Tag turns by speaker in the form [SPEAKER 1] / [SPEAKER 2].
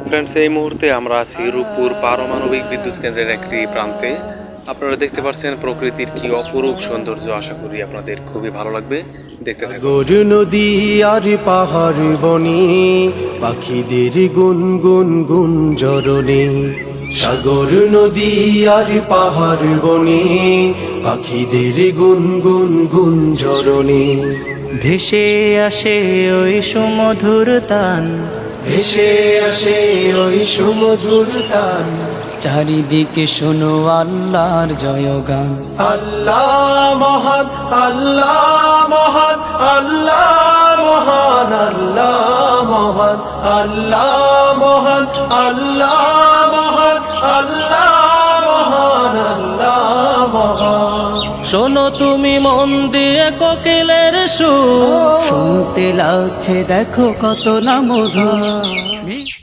[SPEAKER 1] Friends, এই মুহূর্তে আমরা আছি রূপপুর পারমাণবিক বিদ্যুৎ কেন্দ্রের একটি প্রান্তে। আপনারা দেখতে পাচ্ছেন প্রকৃতির কি অপরূপ সৌন্দর্য। আশা করি আপনাদের খুবই ভালো লাগবে, দেখতে থাকুন।
[SPEAKER 2] গরু নদী আর পাহাড় বনে পাখিদের গুনগুন গুঞ্জরণে, সাগর নদী আর পাহাড় বনে পাখিদের গুনগুন গুঞ্জরণে।
[SPEAKER 3] ভেসে আসে ওই সুমধুর তান,
[SPEAKER 2] ভেসে আসে ওই সুমধুর তান,
[SPEAKER 3] চারিদিকে শোনো আল্লাহর জয়গান।
[SPEAKER 2] আল্লাহ মহান, আল্লাহ মহান, আল্লাহ মহান, আল্লাহ মহান, আল্লাহ মহান, আল্লাহ মহান, আল্লাহ মহান, আল্লাহ মহান।
[SPEAKER 3] শোনো তুমি মন দিয়ে কোকিলের সুর, শুনতে লাগছে দেখো কত না মধুর।